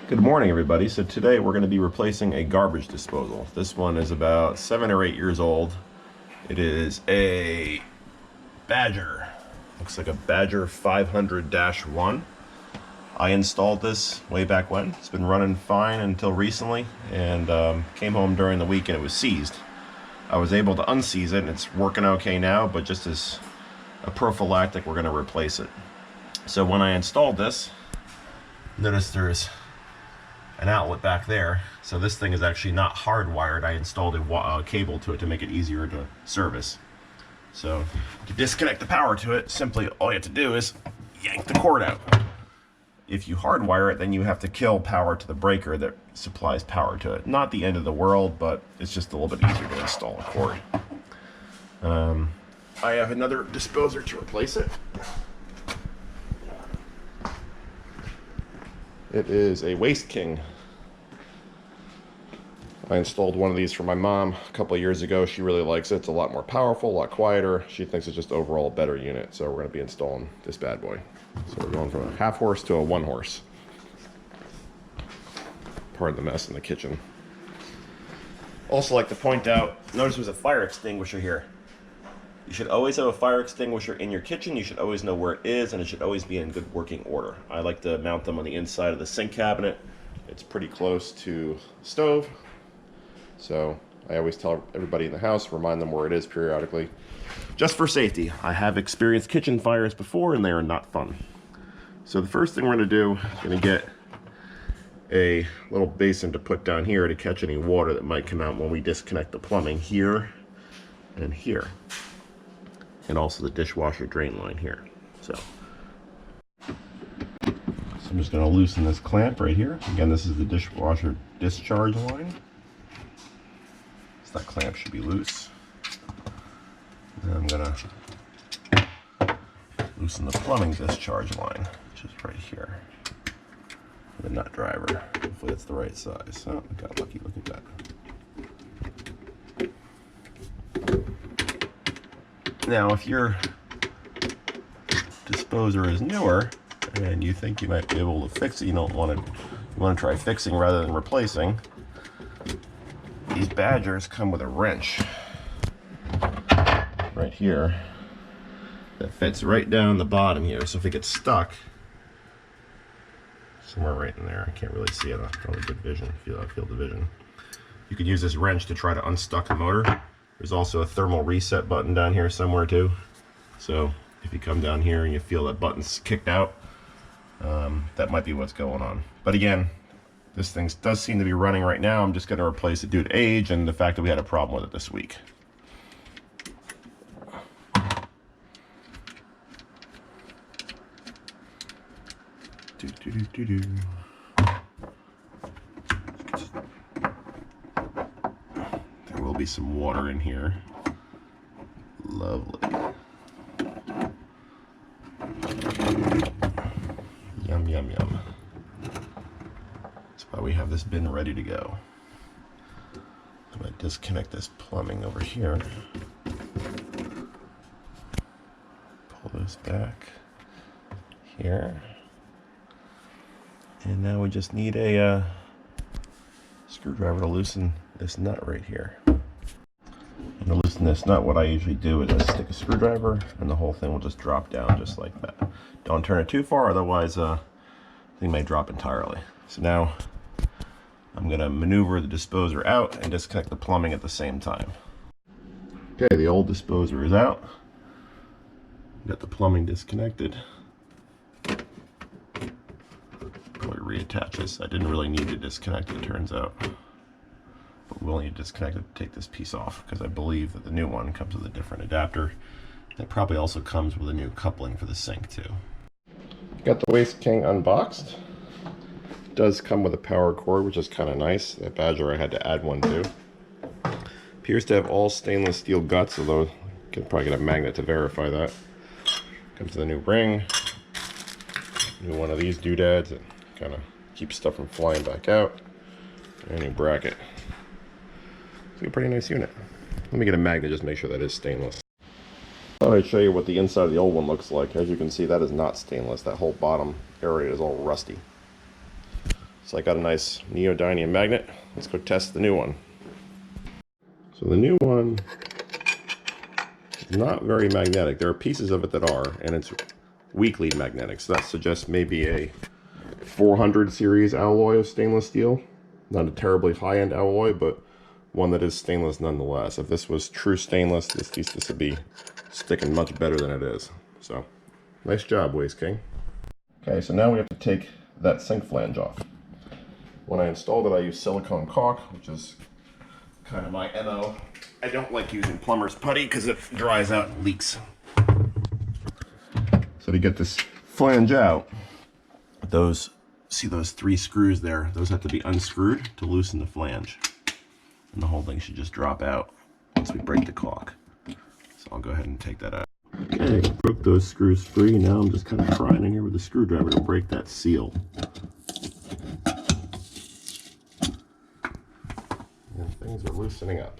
Good morning, everybody. So today we're going to be replacing a garbage disposal. This one is about 7 or 8 years old. It is a Badger. Looks like a Badger 500-1. I installed this way back when. It's been running fine until recently, and came home during the week and it was seized. I was able to unseize it and it's working okay now, but just as a prophylactic, we're going to replace it. So when I installed this, notice there's an outlet back there. So this thing is actually not hardwired. I installed a cable to it to make it easier to service. So to disconnect the power to it, simply all you have to do is yank the cord out. If you hardwire it, then you have to kill power to the breaker that supplies power to it. Not the end of the world, but it's just a little bit easier to install a cord. I have another disposer to replace it. It is a Waste King. I installed one of these for my mom a couple of years ago. She really likes it. It's a lot more powerful, a lot quieter. She thinks it's just overall a better unit. So we're going to be installing this bad boy. So we're going from a half horse to a 1 horse. Pardon the mess in the kitchen. Also like to point out, notice there's a fire extinguisher here. You should always have a fire extinguisher in your kitchen. You should always know where it is, and it should always be in good working order. I like to mount them on the inside of the sink cabinet. It's pretty close to the stove. So I always tell everybody in the house, remind them where it is periodically. Just for safety. I have experienced kitchen fires before, and they are not fun. So the first thing we're going to do is going to get a little basin to put down here to catch any water that might come out when we disconnect the plumbing here and here. And also the dishwasher drain line here. So I'm just going to loosen this clamp right here. Again, this is the dishwasher discharge line. So that clamp should be loose. And I'm going to loosen the plumbing discharge line, which is right here. The nut driver. Hopefully it's the right size. Oh, I got lucky. Look at that. Now, if your disposer is newer and you think you might be able to fix it, you want to try fixing rather than replacing. These Badgers come with a wrench right here that fits right down the bottom here. So if it gets stuck somewhere right in there, I can't really see it. Probably good vision, field of vision. You could use this wrench to try to unstuck the motor. There's also a thermal reset button down here somewhere too. So if you come down here and you feel that button's kicked out, that might be what's going on. But again, this thing does seem to be running right now. I'm just going to replace it due to age and the fact that we had a problem with it this week. There will be some water in here. Lovely. Yum, yum, yum. That's why we have this bin ready to go. I'm going to disconnect this plumbing over here. Pull this back here. And now we just need a screwdriver to loosen this nut right here. And to loosen this nut, what I usually do is I stick a screwdriver and the whole thing will just drop down just like that. Don't turn it too far, otherwise the thing may drop entirely. So now I'm going to maneuver the disposer out and disconnect the plumbing at the same time. Okay, the old disposer is out. Got the plumbing disconnected. Reattach this. I didn't really need to disconnect it, it turns out. But we'll need to disconnect it to take this piece off because I believe that the new one comes with a different adapter. That probably also comes with a new coupling for the sink too. Got the Waste King unboxed. It does come with a power cord, which is kind of nice. That Badger I had to add one to. Appears to have all stainless steel guts, although you can probably get a magnet to verify that. Comes with a new ring. New one of these doodads that kind of keeps stuff from flying back out. And a new bracket. It's a pretty nice unit. Let me get a magnet just to make sure that is stainless. I thought I'd show you what the inside of the old one looks like. As you can see, that is not stainless. That whole bottom area is all rusty. So I got a nice neodymium magnet. Let's go test the new one. So the new one is not very magnetic. There are pieces of it that are, and it's weakly magnetic. So that suggests maybe a 400 series alloy of stainless steel. Not a terribly high-end alloy, but one that is stainless nonetheless. If this was true stainless, this would be sticking much better than it is. So, nice job, Waste King. Okay, so now we have to take that sink flange off. When I installed it, I used silicone caulk, which is kind of my MO. I don't like using plumber's putty because it dries out and leaks. So to get this flange out, see those 3 screws there? Those have to be unscrewed to loosen the flange. And the whole thing should just drop out once we break the caulk. So I'll go ahead and take that out. Okay, broke those screws free. Now I'm just kind of prying in here with a screwdriver to break that seal. And things are loosening up.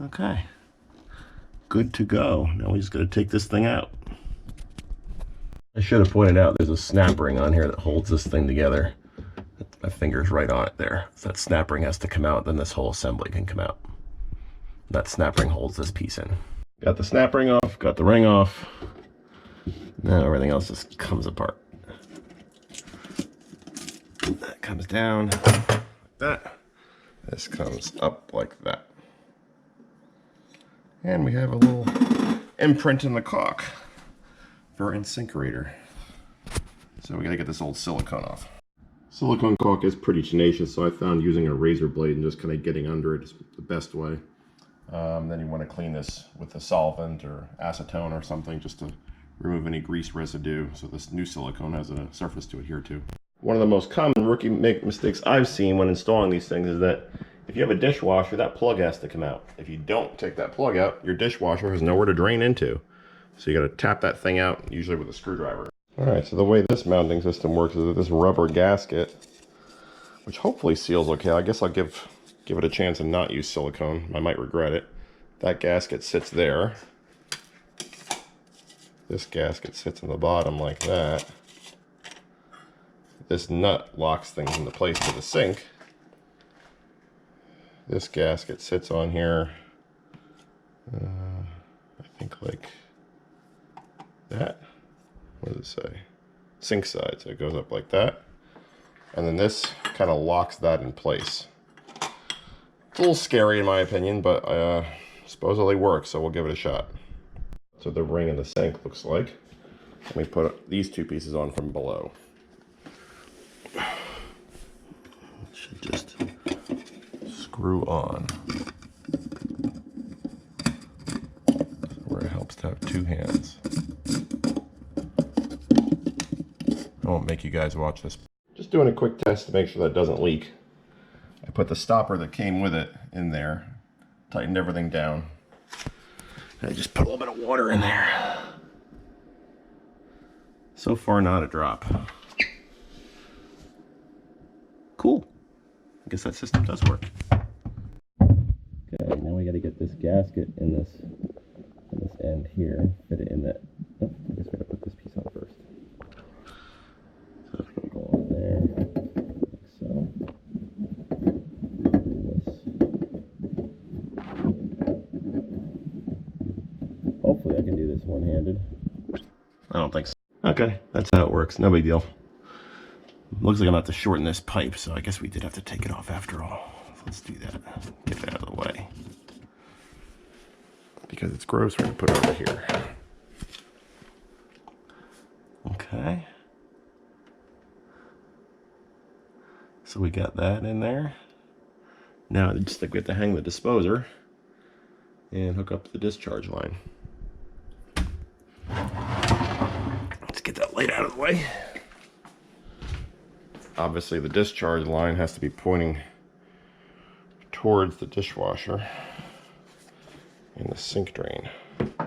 Okay, good to go. Now we just got to take this thing out. I should have pointed out there's a snap ring on here that holds this thing together. My finger's right on it there. So that snap ring has to come out, then this whole assembly can come out. That snap ring holds this piece in. Got the snap ring off, got the ring off. Now everything else just comes apart. That comes down like that. This comes up like that. And we have a little imprint in the caulk for InSinkErator. So we gotta get this old silicone off. Silicone caulk is pretty tenacious, so I found using a razor blade and just kind of getting under it is the best way. Then you want to clean this with a solvent or acetone or something just to remove any grease residue so this new silicone has a surface to adhere to. One of the most common rookie mistakes I've seen when installing these things is that if you have a dishwasher, that plug has to come out. If you don't take that plug out, your dishwasher has nowhere to drain into. So you got to tap that thing out, usually with a screwdriver. Alright, so the way this mounting system works is that this rubber gasket, which hopefully seals okay, I guess I'll give it a chance and not use silicone. I might regret it. That gasket sits there. This gasket sits on the bottom like that. This nut locks things into place to the sink. This gasket sits on here, I think like that. What does it say? Sink side, so it goes up like that. And then this kind of locks that in place. It's a little scary in my opinion, but supposedly works, so we'll give it a shot. So the ring in the sink looks like. Let me put these 2 pieces on from below. It should just screw on. Where it helps to have 2 hands. I won't make you guys watch this. Just doing a quick test to make sure that doesn't leak. I put the stopper that came with it in there, tightened everything down. And I just put a little bit of water in there. So far, not a drop. Cool. I guess that system does work. Okay, now we got to get this gasket in this end here, fit it in that. Oh, I guess we got to put this piece on first. So it's going to go on there, like so. Hopefully I can do this one-handed. I don't think so. Okay, that's how it works. No big deal. Looks like I'm going to have to shorten this pipe, so I guess we did have to take it off after all. So let's do that. Get that out of the way. Because it's gross, we're going to put it over here. Okay. So we got that in there. Now I just think we have to hang the disposer and hook up the discharge line. Let's get that light out of the way. Obviously the discharge line has to be pointing towards the dishwasher and the sink drain. So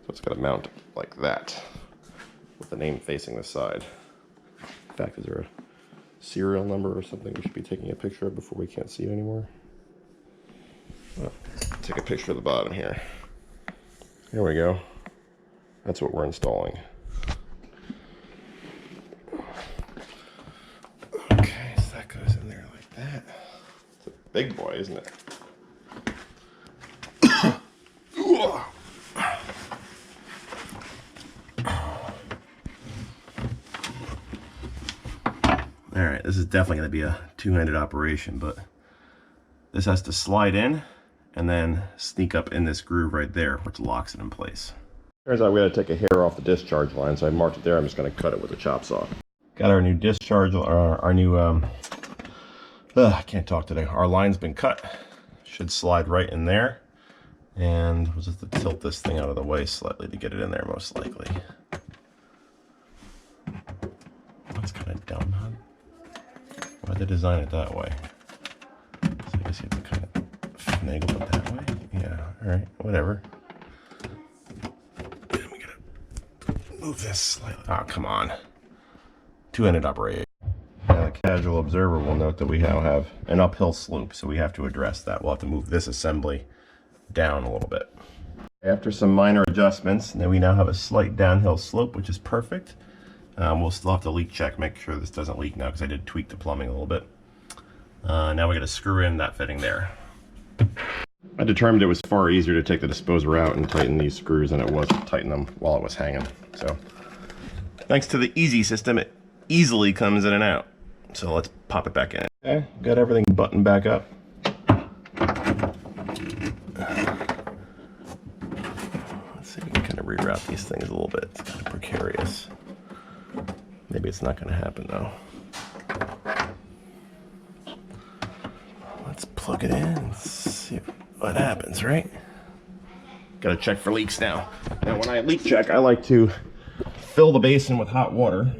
it's got to mount like that with the name facing the side. In fact, is there a serial number or something we should be taking a picture of before we can't see it anymore? Well, take a picture of the bottom here. Here we go. That's what we're installing. big boy, isn't it? Alright, this is definitely going to be a two-handed operation, but this has to slide in and then sneak up in this groove right there, which locks it in place. Turns out we got to take a hair off the discharge line, so I marked it there. I'm just going to cut it with a chop saw. Got our new discharge, our new, I can't talk today. Our line's been cut. Should slide right in there. And we'll just have to tilt this thing out of the way slightly to get it in there, most likely. That's kind of dumb, huh? Why'd they design it that way? So I guess you have to kind of finagle it that way. Yeah, alright, whatever. And we gotta move this slightly. Oh, come on. Two-handed operation. Now, the casual observer will note that we now have an uphill slope, so we have to address that. We'll have to move this assembly down a little bit. After some minor adjustments, then we now have a slight downhill slope, which is perfect. We'll still have to leak check, make sure this doesn't leak now, because I did tweak the plumbing a little bit. Now we got to screw in that fitting there. I determined it was far easier to take the disposer out and tighten these screws than it was to tighten them while it was hanging. So, thanks to the Easy system, it easily comes in and out. So let's pop it back in. Okay, got everything buttoned back up. Let's see if we can kind of reroute these things a little bit. It's kind of precarious. Maybe it's not going to happen though. Let's plug it in and see what happens, right? Got to check for leaks now. Now when I leak check, I like to fill the basin with hot water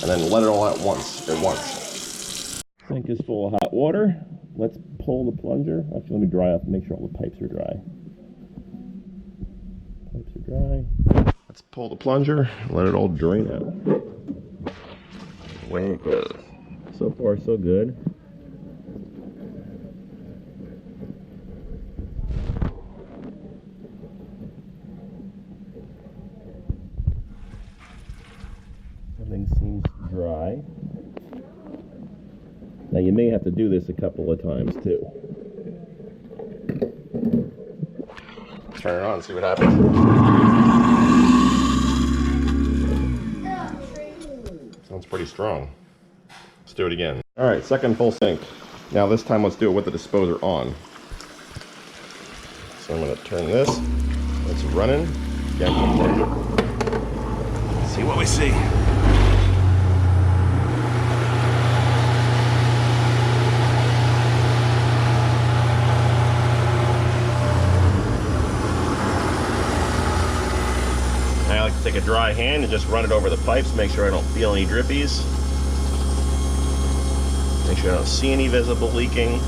and then let it all out once at once. Sink is full of hot water. Let's pull the plunger. Actually, let me dry up and make sure all the pipes are dry. Pipes are dry. Let's pull the plunger and let it all drain out. Away it goes. So far, so good. Everything seems dry. Now you may have to do this a couple of times too. Turn it on and see what happens. Sounds pretty strong. Let's do it again. Alright, second full sink. Now this time let's do it with the disposer on. So I'm going to turn this. It's running. Again, let's see what we see. I like to take a dry hand and just run it over the pipes, make sure I don't feel any drippies. Make sure I don't see any visible leaking.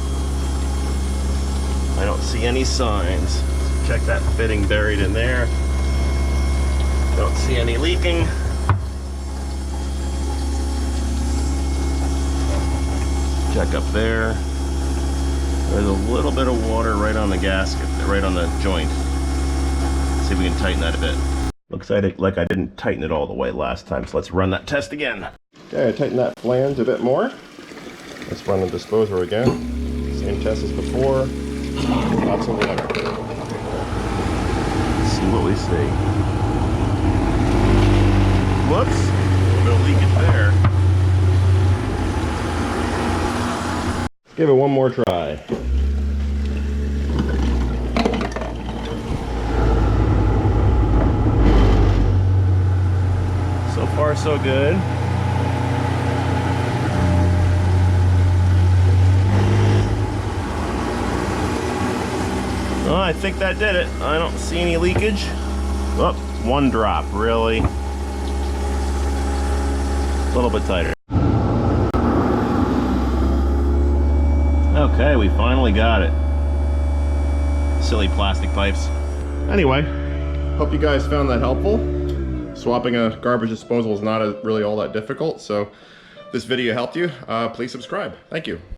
I don't see any signs. Check that fitting buried in there. Don't see any leaking. Check up there. There's a little bit of water right on the gasket, right on the joint. Let's see if we can tighten that a bit. Looks like I didn't tighten it all the way last time, so let's run that test again. Okay, I tightened that flange a bit more. Let's run the disposer again. Same test as before. Lots of water. Let's see what we see. Whoops, a little bit of leakage there. Let's give it one more try. So far, so good. Well, I think that did it. I don't see any leakage. Oh, one drop, really. A little bit tighter. Okay, we finally got it. Silly plastic pipes. Anyway, hope you guys found that helpful. Swapping a garbage disposal is not really all that difficult, so if this video helped you, please subscribe. Thank you.